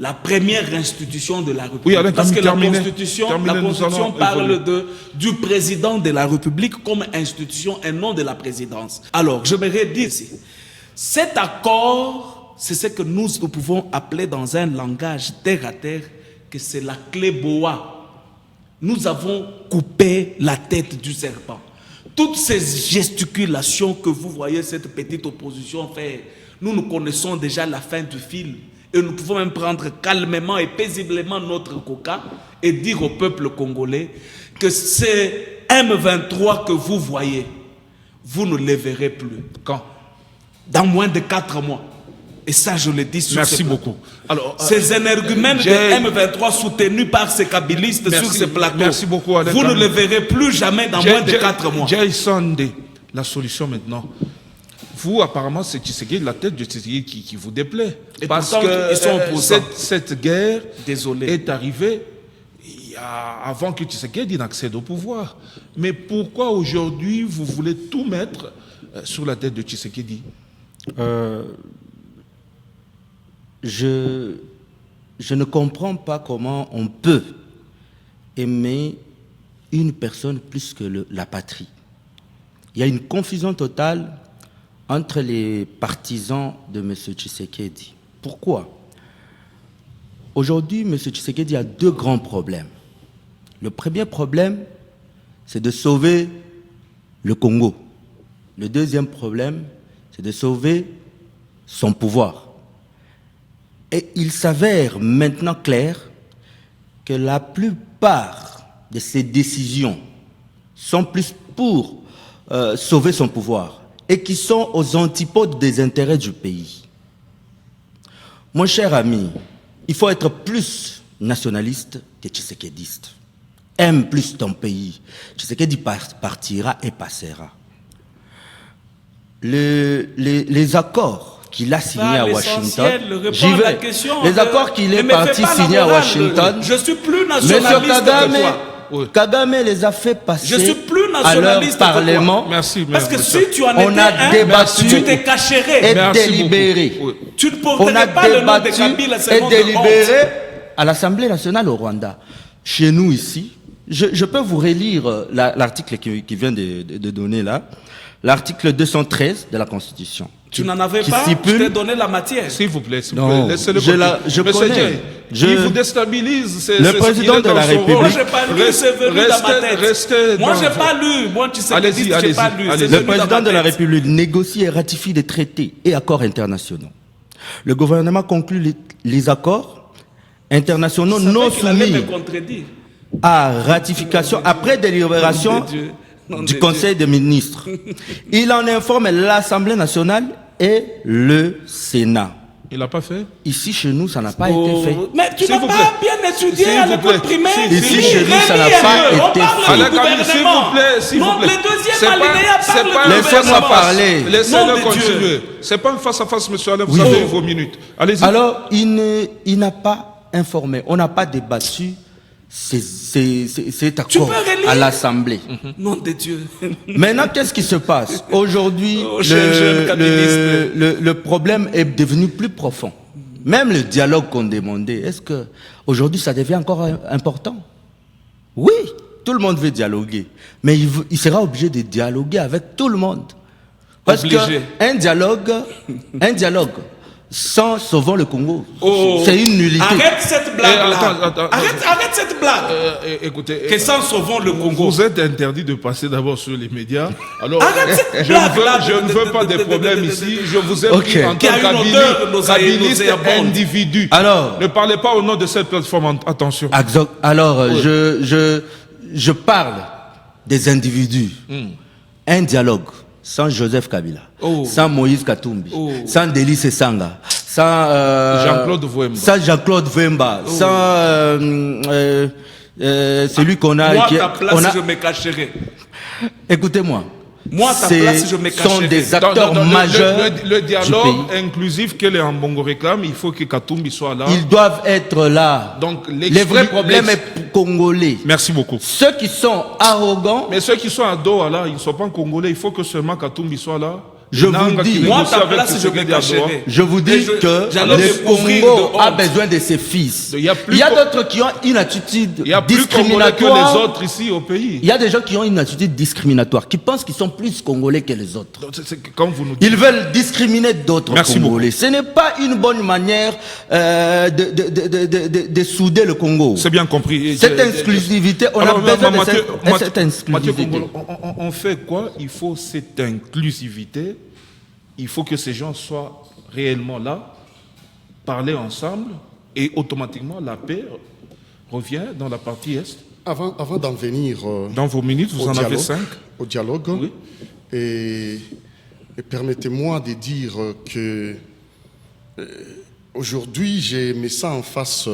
la première institution de la République. Oui, allez, parce que terminez. la Constitution Nous allons parle évoluer. du président de la République comme institution et non de la présidence. Alors, j'aimerais dire ici, cet accord, c'est ce que nous pouvons appeler dans un langage terre à terre, que c'est la clé boa. Nous avons coupé la tête du serpent. Toutes ces gesticulations que vous voyez cette petite opposition faire, nous connaissons déjà la fin du film. Et nous pouvons même prendre calmement et paisiblement notre coca et dire au peuple congolais que ces M23 que vous voyez, vous ne les verrez plus. Quand? Dans moins de 4 mois. Et ça, je le dis sur Merci ce plateau. beaucoup. Alors, Ces énergumènes de M23 soutenus par ces kabylistes Merci. sur ce plateau, Merci beaucoup, Alain vous ne Kamel. les verrez plus jamais dans moins de 4 mois. Jay Sandé, la solution maintenant. Vous, apparemment, c'est Tshisekedi, la tête de Tshisekedi qui vous déplaît. Et Parce pourtant, que ils sont opposants. cette guerre Désolé. est arrivée avant que Tshisekedi n'accède au pouvoir. Mais pourquoi aujourd'hui vous voulez tout mettre sur la tête de Tshisekedi? Je ne comprends pas comment on peut aimer une personne plus que la patrie. Il y a une confusion totale entre les partisans de M. Tshisekedi. Pourquoi? Aujourd'hui, M. Tshisekedi a 2 grands problèmes. Le premier problème, c'est de sauver le Congo. Le deuxième problème, c'est de sauver son pouvoir. Et il s'avère maintenant clair que la plupart de ces décisions sont plus pour sauver son pouvoir et qui sont aux antipodes des intérêts du pays. Mon cher ami, il faut être plus nationaliste que tshisekédiste. Aime plus ton pays. Tshisekedi partira et passera. Les accords qu'il a signés à Washington, j'y vais. Les accords qu'il est parti signer à Washington, je suis plus Monsieur nationaliste Kagame, que toi. Oui. Kagame les a fait passer Je suis plus à leur nationaliste que toi. parlement. Merci. Parce que monsieur. si tu en On étais a un, débattu tu te cacherais. et Merci délibéré. beaucoup. Oui. Tu ne On porterais a pas le nom de débattu Kabila, et c'est nom de délibéré honte. à l'Assemblée nationale au Rwanda. Chez nous ici, je peux vous relire l'article qui vient de donner là, l'article 213 de la Constitution. Tu n'en avais qui pas, je stipule- t'ai donné la matière. S'il vous plaît, Non, laissez-le je continuer. connais. Jay, il vous déstabilise. Le président il est de dans la son République- rôle. Moi, j'ai pas lu, c'est venu dans ma tête. Restez Moi, dans j'ai vos- pas lu. Moi, tu sais, Allez-y, j'ai allez-y, pas lu. c'est allez-y. venu Le dans président ma de la tête. République négocie et ratifie des traités et accords internationaux. Le gouvernement conclut les accords internationaux Je savais non qu'il allait soumis me contredire. à ratification après délibération Nom de Dieu. Nom du de Conseil des ministres. Il en informe l'Assemblée nationale et le Sénat. Il n'a pas fait? Ici, chez nous, ça n'a pas Oh, été fait. Mais tu S'il n'as vous pas plaît. bien étudié S'il à vous l'école plaît. primaire. Ici, Lis, chez nous, ça n'a relis pas un peu. On été parle fait. du Alain Kamel, s'il gouvernement. vous plaît, s'il Non, vous plaît. le deuxième C'est pas- alinéa c'est parle pas du un Laissez-moi gouvernement. parler. Nom Laissez-le de continuer. Dieu. C'est pas un face-à-face, monsieur Alain. Vous Oui. avez vos minutes. Allez-y. Alors, il n'a pas informé. On n'a pas débattu cet accord peux relire. à l'Assemblée. Nom de Dieu. Maintenant, qu'est-ce qui se passe? Aujourd'hui, Oh, jeune kabyliste. le problème est devenu plus profond. Même le dialogue qu'on demandait, est-ce que aujourd'hui ça devient encore important? Oui, tout le monde veut dialoguer, mais il sera obligé de dialoguer avec tout le monde. Parce Obligé. qu'un dialogue sans sauvant le Congo. Oh. C'est une nullité. Arrête cette blague-là. attends. Arrête cette blague. Écoutez, Que sans sauvons le Congo. vous êtes interdit de passer d'abord sur les médias. Alors, Arrête cette blague-là. je ne veux pas des problèmes ici. Je vous ai Ok. pris en Qui a tant une odeur de qu'habiliste nauséabonde. individu. Alors- Ne parlez pas au nom de cette plateforme. Attention. Alors, je parle des individus. Un dialogue sans Joseph Kabila, Oh. sans Moïse Katumbi, Oh. sans Délice Sanga, sans Jean-Claude Vouemba. sans Jean-Claude Vemba, sans celui qu'on a. Moi, qui- à ta place, on a- je me cacherai. Écoutez-moi. Moi, à ta Ce place, je me sont cacherai. des acteurs majeurs Le du dialogue pays. inclusif que les Ambongo réclament, il faut que Katumbi soit là. Ils doivent être là. Donc, les vrais problèmes sont congolais. Merci beaucoup. Ceux qui sont arrogants, Mais ceux qui sont à Doha, là, ils ne sont pas congolais. Il faut que seulement Katumbi soit là. Je vous Nanga dis, qui Moi, à négocie ta avec place, je me Tshisekedi à Doha. cacherai. je vous Et dis que j'allais me le couvrir Congo de a honte. besoin de ses fils. Il y a plus Il y a co- d'autres qui ont une attitude Il y a plus congolais que discriminatoire. les autres ici au pays. Il y a des gens qui ont une attitude discriminatoire, qui pensent qu'ils sont plus congolais que les autres. Donc, comme vous nous dites. Ils veulent discriminer d'autres Merci Congolais. Ce n'est pas une bonne manière de souder le Congo. C'est bien compris. Cette exclusivité, on Alors, a besoin de Mathieu, cette Mathieu exclusivité. Congolo, on fait quoi? Il faut cette inclusivité. Il faut que ces gens soient réellement là, parler ensemble, et automatiquement la paix revient dans la partie Est. Avant d'en venir Dans vos minutes, vous au en avez dialogue, 5. au dialogue, Oui. et permettez-moi de dire que aujourd'hui, j'ai mis ça en face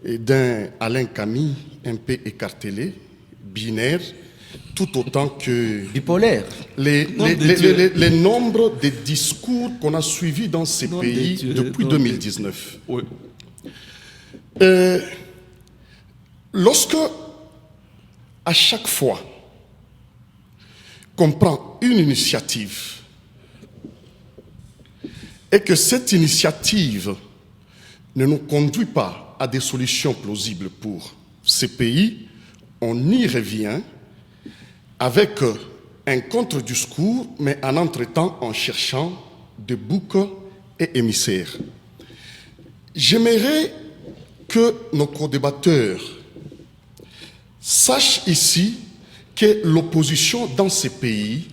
d'un Alain Camille un peu écartelé, binaire, tout autant que Bipolaire. les nombres de discours qu'on a suivis dans ces Nom de pays Dieu, depuis nom de 2019. Oui. Lorsque, à chaque fois qu'on prend une initiative et que cette initiative ne nous conduit pas à des solutions plausibles pour ces pays, on y revient avec un contre-discours, mais en entretemps en cherchant des boucs et émissaires. J'aimerais que nos co-débatteurs sachent ici que l'opposition dans ces pays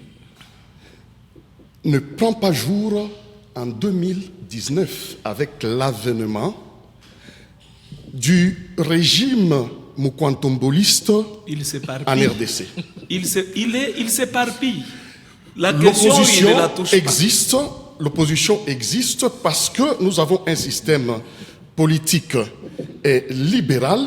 ne prend pas jour en 2019 avec l'avènement du régime moukwantomboliste Il en s'éparpille. RDC. Il s'éparpille. La question, il L'opposition ne la touche pas. l'opposition existe parce que nous avons un système politique et libéral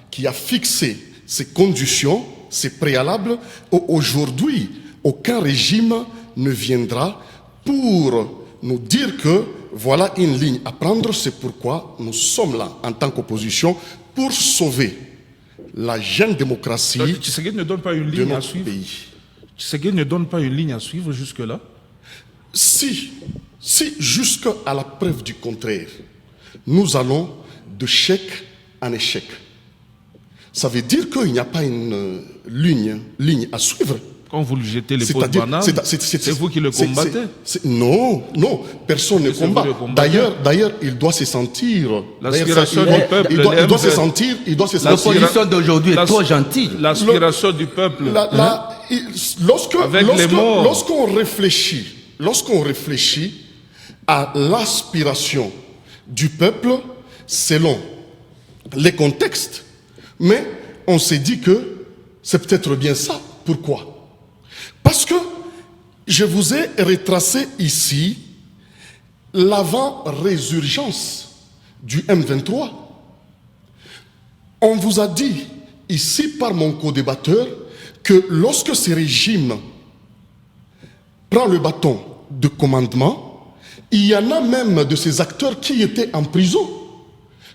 qui a fixé ces conditions, ces préalables. Aujourd'hui, aucun régime ne viendra pour nous dire que voilà une ligne à prendre. C'est pourquoi nous sommes là en tant qu'opposition pour sauver la jeune démocratie Tshisekedi ne donne pas une de ligne à notre suivre. pays. Tshisekedi ne donne pas une ligne à suivre jusque-là. Si jusqu'à la preuve du contraire, nous allons de chèque en échec, ça veut dire qu'il n'y a pas une ligne à suivre. Quand vous lui jetez les fausses C'est-à-dire, bananes, c'est vous qui le combattez. Non, personne ne C'est vous combat. le combattez. D'ailleurs, il doit se sentir. L'aspiration d'ailleurs, du peuple, il doit l'aime se de- sentir. Il doit se sentir. L'opposition d'aujourd'hui est La- trop gentille. L'aspiration du peuple. Avec les morts. Lorsqu'on réfléchit à l'aspiration du peuple selon les contextes, mais on s'est dit que c'est peut-être bien ça. Pourquoi? Parce que je vous ai retracé ici l'avant-résurgence du M23. On vous a dit ici par mon co-débatteur que lorsque ce régime prend le bâton de commandement, il y en a même de ces acteurs qui étaient en prison,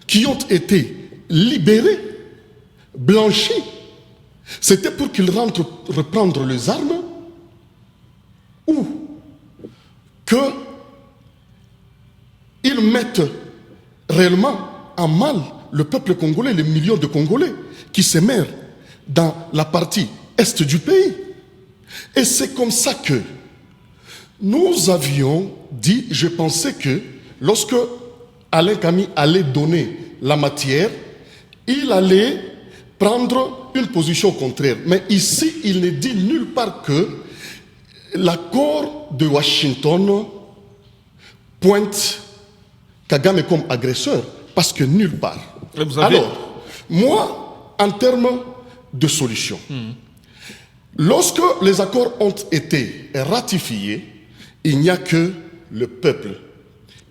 qui ont été libérés, blanchis. C'était pour qu'ils rentrent reprendre les armes ou qu'ils mettent réellement en mal le peuple congolais, les millions de Congolais qui se meurent dans la partie est du pays. Et c'est comme ça que nous avions dit, je pensais que lorsque Alain Kami allait donner la matière, il allait prendre une position contraire. Mais ici, il ne dit nulle part que l'accord de Washington pointe Kagame comme agresseur, parce que nulle part. Alors, moi, en termes de solution, lorsque les accords ont été ratifiés, il n'y a que le peuple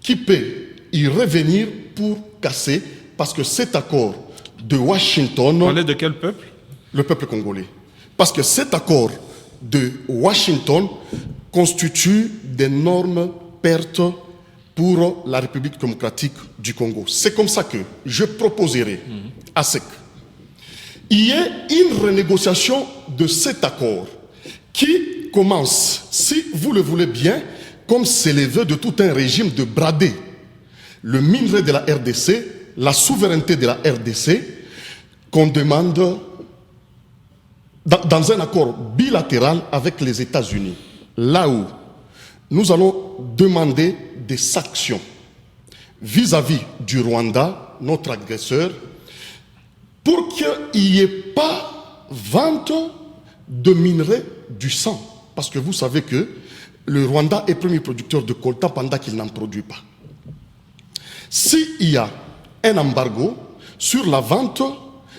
qui peut y revenir pour casser, parce que cet accord de Washington... Vous parlez de quel peuple? Le peuple congolais. Parce que cet accord de Washington constitue d'énormes pertes pour la République démocratique du Congo. C'est comme ça que je proposerai à SEC qu'il y ait une renégociation de cet accord qui commence, si vous le voulez bien, comme c'est le vœu de tout un régime de brader le minerai de la RDC, la souveraineté de la RDC, qu'on demande dans un accord bilatéral avec les États-Unis, là où nous allons demander des sanctions vis-à-vis du Rwanda, notre agresseur, pour qu'il n'y ait pas vente de minerais du sang. Parce que vous savez que le Rwanda est premier producteur de coltan pendant qu'il n'en produit pas. S'il y a un embargo sur la vente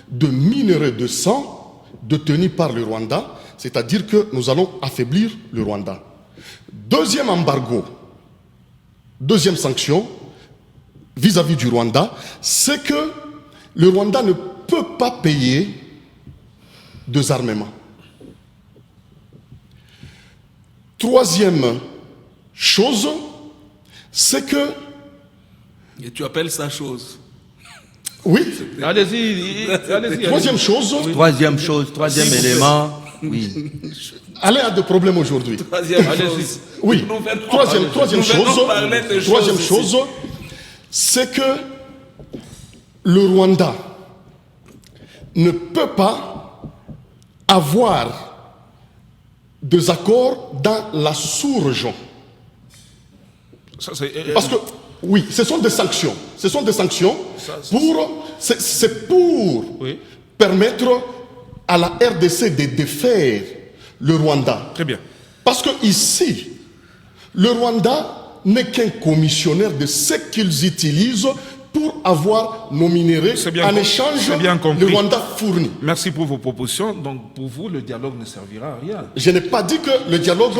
de minerais de sang détenus par le Rwanda, c'est-à-dire que nous allons affaiblir le Rwanda. Deuxième embargo, deuxième sanction vis-à-vis du Rwanda, c'est que le Rwanda ne peut pas payer des armements. Troisième chose, c'est que... Et tu appelles ça chose? Oui. Allez-y. Troisième chose... Troisième élément, oui. Alain a des problèmes aujourd'hui. Troisième chose. Oui. Troisième chose, c'est que le Rwanda ne peut pas avoir des accords dans la sous-région. Parce que, oui, ce sont des sanctions. Ce sont des sanctions pour... C'est pour permettre à la RDC de défaire le Rwanda. Très bien. Parce que ici, le Rwanda n'est qu'un commissionnaire de ce qu'ils utilisent pour avoir nos minerais en échange le Rwanda fournit. Merci pour vos propositions. Donc pour vous, le dialogue ne servira à rien. Je n'ai pas dit que le dialogue,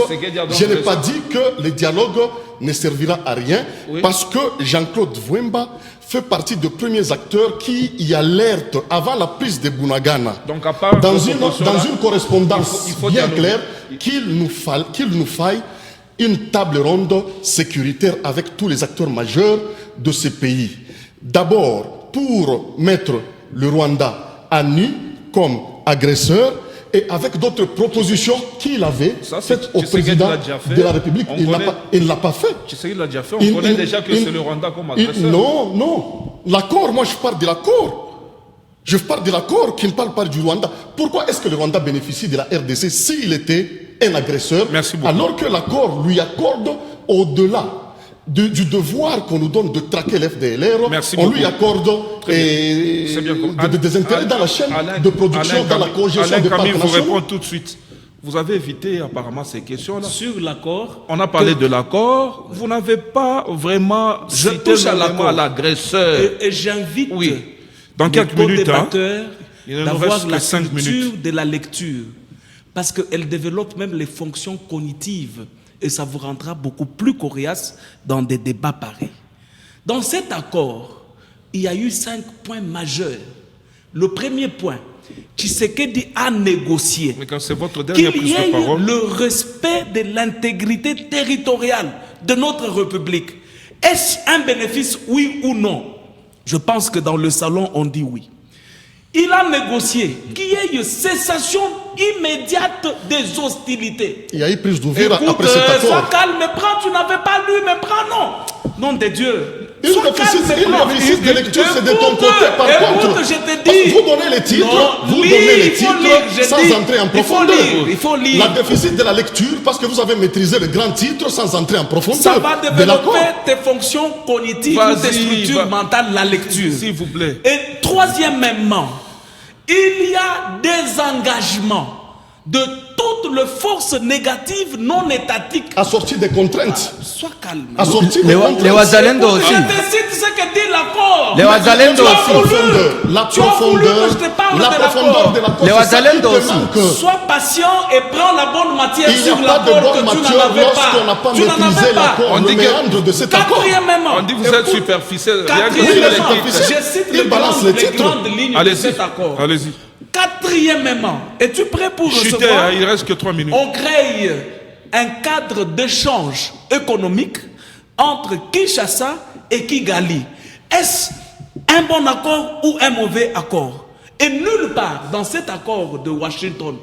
ne servira à rien, parce que Jean-Claude Vwemba fait partie des premiers acteurs qui y alertent avant la prise de Bunagana. Donc à part dans une correspondance bien claire qu'il nous faille une table ronde sécuritaire avec tous les acteurs majeurs de ce pays. D'abord, pour mettre le Rwanda à nu comme agresseur, et avec d'autres propositions qu'il avait faites au président de la République. Il ne l'a pas fait. Il l'a déjà fait. On connaît déjà que c'est le Rwanda comme agresseur. Non. L'accord, moi je parle de l'accord. Je parle de l'accord qui ne parle pas du Rwanda. Pourquoi est-ce que le Rwanda bénéficie de la RDC s'il était un agresseur, alors que l'accord lui accorde au-delà du devoir qu'on nous donne de traquer l'FDLR, on lui accorde des intérêts dans la chaîne de production, dans la cogestion des parcs nationaux. Alain Kami vous répond tout de suite. Vous avez évité apparemment ces questions-là. Sur l'accord. On a parlé de l'accord. Vous n'avez pas vraiment cité à l'agresseur. Et j'invite dans quelques minutes, d'avoir la culture de la lecture. Parce qu'elle développe même les fonctions cognitives. Et ça vous rendra beaucoup plus coriace dans des débats pareils. Dans cet accord, il y a eu 5 points majeurs. Le premier point, Tshisekedi a négocié qu'il y ait le respect de l'intégrité territoriale de notre République. Est-ce un bénéfice, oui ou non? Je pense que dans le salon, on dit oui. Il a négocié qu'il y ait une cessation immédiate des hostilités. Il y a eu prise d'ouvrir après cet accord. Sois calme, mais prends, tu n'avais pas lu, mais prends, non. Nom de Dieu. Une Sois déficit calme, de lecture, c'est de ton Écoute, côté, par écoute, contre. je te Parce que dis. vous donnez les titres, Non, vous oui, donnez les il faut titres lire, je sans dis. entrer en Il faut profondeur. lire, il faut lire. La déficit de la lecture, parce que vous avez maîtrisé le grand titre sans entrer en profondeur. Ça va de l'accord. développer tes fonctions cognitives ou tes Vas-y, structures mentales, la lecture. S'il vous plaît. Et troisièmement, il y a des engagements de toutes les forces négatives non étatiques. Assorti des contraintes. Sois calme. Assorti des Les contraintes. Wazalendo aussi. Je te cite ce que dit l'accord. Les Wazalendo Tu as aussi. voulu- La tu as voulu profondeur, que je te parle la de profondeur l'accord. de l'accord. Les c'est ça qui Wazalendo te aussi. manque. Sois patient et prends la bonne matière Il n'y a sur pas de l'accord bonne que tu n'en matière avais lorsqu'on n'a pas. pas Tu n'en maîtrisé avais pas. l'accord, On le dit que- méandre de cet accord. Quatrièmement, On dit que vous êtes écoute, superficiel. quatrièmement, Oui, il est Regardez superficiel. je cite Il les balance grandes, les les titres. grandes lignes de Allez-y. cet accord. Allez-y. Quatrièmement, es-tu prêt pour Chutez, recevoir? hein, il reste que 3 minutes. On crée un cadre d'échange économique entre Kinshasa et Kigali. Est-ce un bon accord ou un mauvais accord? Et nulle part dans cet accord de Washington,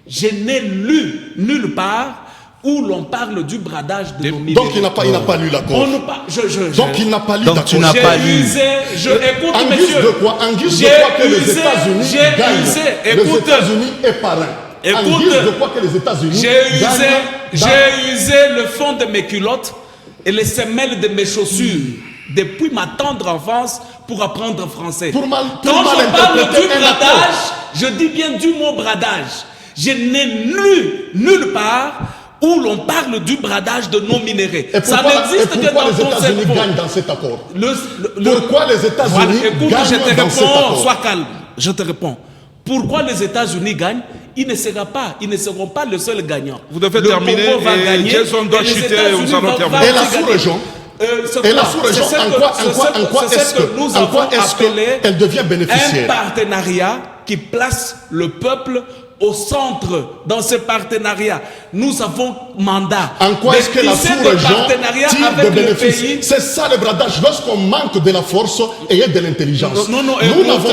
je n'ai lu nulle part où l'on parle du bradage de nos minéraux. Donc il n'a pas lu l'accord. On nous parle- Donc il n'a pas lu Donc d'accord. tu n'as pas lu. Écoute, En guise monsieur. de quoi? En guise de J'ai quoi que les usé- États-Unis j'ai gagnent. usé. Les Écoute. États-Unis est parrain. En Écoute. guise de quoi que les États-Unis J'ai gagnent. usé le fond de mes culottes et les semelles de mes chaussures depuis ma tendre enfance pour apprendre français. Pour mal Quand je parle interpréter du un bradage, accord. je dis bien du mot bradage. Je n'ai lu nulle part où l'on parle du bradage de nos minéraux. Et Ça pourquoi, n'existe que les dans ton États-Unis cerveau. gagnent dans cet accord? Le- Pourquoi les États-Unis Voilà, écoute, gagnent je te dans cet réponds, accord? sois calme, je te réponds. Pourquoi les États-Unis gagnent? Ils ne seront pas le seul gagnant. Vous devez Le terminer Congo va et gagner, Jason doit et les chuter, États-Unis nous allons vont terminer. Et la aussi gagner. sous-région? C'est Et la quoi? sous-région, C'est ce en que- quoi c'est ce que nous en avons quoi est-ce appelé qu'elle devient un bénéficiaire? partenariat qui place le peuple au centre. Dans ce partenariat, nous avons mandat En quoi de est-ce que la tisser des sous-région partenariats tire de avec le bénéfices? pays. C'est ça le bradage. Lorsqu'on manque de la force et de l'intelligence. Non, Nous écoute, n'avons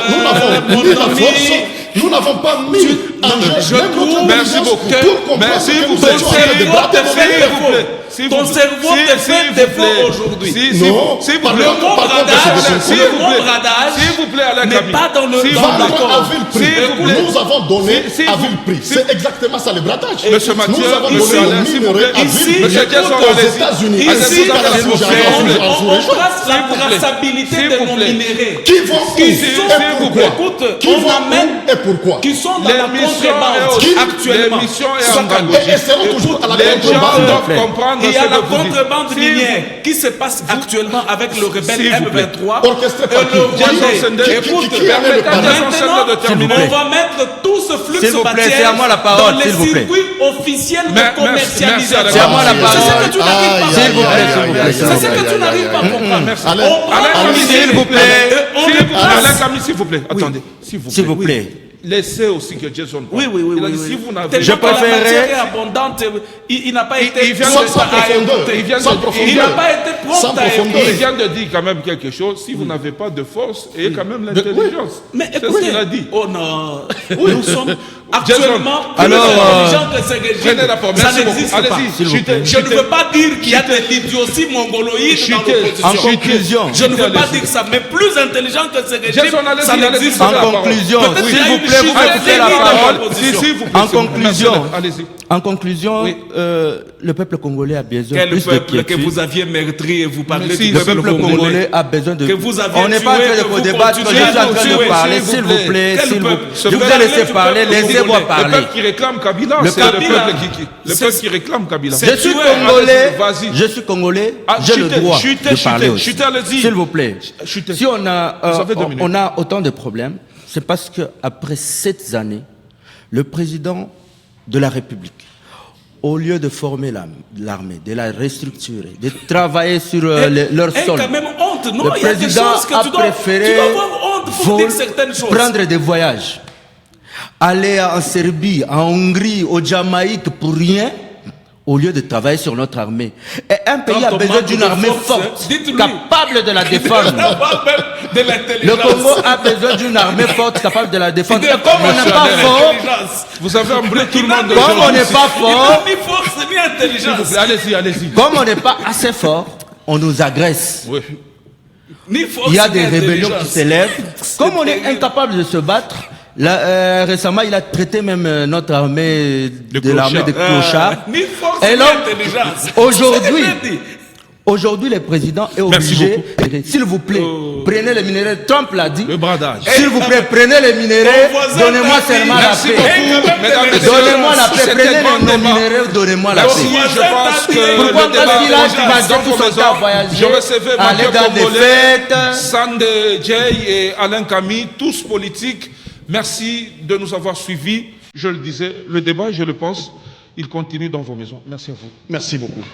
mon ni la ami, force, nous n'avons pas mis en jeu je même notre trouve- Merci intelligence beaucoup. pour comprendre Merci, que vous nous êtes étions en train de cerveau brader te nos fait minéraux. défaut. Ton cerveau te fait défaut aujourd'hui. Non, S'il vous par plaît. contre, Le mot par contre, bradage, s'il vous le plaît. mot bradage S'il vous plaît, Alain n'est Camille. pas dans le S'il vous dans plaît. l'accord. à vil prix. S'il vous plaît. Nous avons donné S'il à vous- vil prix. s'il- C'est exactement ça le bradage. Monsieur Mathieu, nous avons monsieur donné Alain, nos s'il vous minéraux plaît. à Ici, vil prix Monsieur Jason, aux allez-y. États-Unis. Ici, Ainsi qu'à la s'il vous sous-région. plaît. on trace la S'il vous plaît. traçabilité S'il de vous nos plaît. minéraux. Qui vont où Qui et sont- pourquoi? Écoute, Qui on vont amène- où et pourquoi? Qui sont dans la L'émission contrebande est au- actuellement. l'émission est Sois en calme. Angogie. Et seront toujours à la Les gens contrebande. doivent comprendre Il y ce a la que vous dites. contrebande S'il minière qui se passe actuellement avec le rebelle S'il vous plaît. M23. Orchestré par qui? le Jason Rwandais. Sendai, Écoute, qui a le permettez à parrain? Jason Sendai de terminer. S'il vous on va mettre tout ce flux S'il vous plaît, matière c'est à moi la parole, dans les s'il vous plaît. circuits officiels de Merci, commercialisation. merci, c'est à moi la parole. C'est ce que tu n'arrives pas à S'il vous plaît, comprendre. s'il vous plaît, s'il C'est vous ce que tu n'arrives pas à comprendre. Allez, On Alain prend- Camille, s'il vous plaît. on S'il les vous plaît. place. Alain Camille, s'il vous plaît. Attendez. S'il vous plaît. Laissez aussi que Jason parle. Oui. Il a dit, si vous n'avez Tellement Je que la préférerais- matière est abondante, il n'a pas été il vient prompt de- sans à profondeur. écouter. Il vient de- Sans il profondeur. Il n'a pas été Sans prompt à profondeur. Il écouter. vient de dire quand même quelque chose. Si vous n'avez pas de force, et quand même l'intelligence. Mais C'est ce écoutez, qu'il a dit. oh non, nous sommes actuellement plus Alors, intelligents que ce régime. Prenez la parole. Ça Merci beaucoup. n'existe pas. Allez-y, s'il vous chutez, plaît. Je ne chutez. veux pas dire qu'il y a de l'idiotie mongoloïde dans Chutez. l'opposition. En conclusion, Je ne veux pas allez-y. dire ça, mais plus intelligent que ce régime, Jason, allez-y, ça allez-y, n'existe prenez en la pas. parole. conclusion, Peut-être s'il qu'il y a vous une plaît, vous schizophrène écoutez la dans parole. l'opposition. Si, s'il vous plaît. En s'il vous plaît. conclusion, Allez-y. En conclusion, Oui. le peuple congolais a besoin Quel plus de peuple que quiétude. vous aviez meurtri et vous parlez Mais si, du Le peuple peuple congolais. congolais a besoin de... Que vous aviez On n'est pas en tué, train que de vous débattre, je continuez suis en à train tuer. de parler, S'il vous s'il plaît. vous plaît, Quel s'il vous peuple? Je vous ai Parlez laissé du parler, peuple laissez-moi congolais. Le parler. peuple qui réclame Kabila, Le c'est le Kabila, peuple le c'est- peuple qui réclame Kabila. Je suis tué. congolais, Vas-y. je suis congolais, Ah, j'ai le chutez, droit chutez, de parler chutez, aussi. chutez, allez-y. S'il vous plaît. Chutez. Si on a, Ça fait 2 minutes. on a autant de problèmes, c'est parce que après 7 années, le président de la République, au lieu de former l'armée, de la restructurer, de travailler sur leur sol, quand même honte, non? le Il y a des président choses que a tu dois préféré avoir honte pour dire certaines choses. prendre des voyages, aller en Serbie, en Hongrie, au Jamaïque pour rien, au lieu de travailler sur notre armée. Et un pays Quand a on besoin manque d'une de armée force, forte, dites-lui. capable de la défendre. De Le l'intelligence. Congo a besoin d'une armée forte, capable de la défendre. Et comme on n'est pas Alain. fort, Vous avez embrayé tout le monde de comme on gens n'est ici. pas Il fort, n'a ni force ni S'il vous intelligence. plaît, allez-y, allez-y. comme on n'est pas assez fort, on nous agresse. Oui. Il y a des rébellions qui s'élèvent. Comme on est incapable de se battre, récemment, il a traité même notre armée de l'armée des clochards. Et donc, aujourd'hui, le président est obligé, s'il vous plaît, prenez les minéraux. Trump l'a dit. Le bradage. S'il vous plaît, prenez les minéraux, donnez-moi seulement la paix. Donnez-moi la paix, prenez nos minéraux, donnez-moi la paix. Je pense que Pourquoi le débat parce qu'il a passé tout son temps à voyager, je recevais aller dans des fêtes. Sandé Jay et Alain Camille, tous politiques. Merci de nous avoir suivis. Je le disais, le débat, je le pense, il continue dans vos maisons. Merci à vous. Merci beaucoup.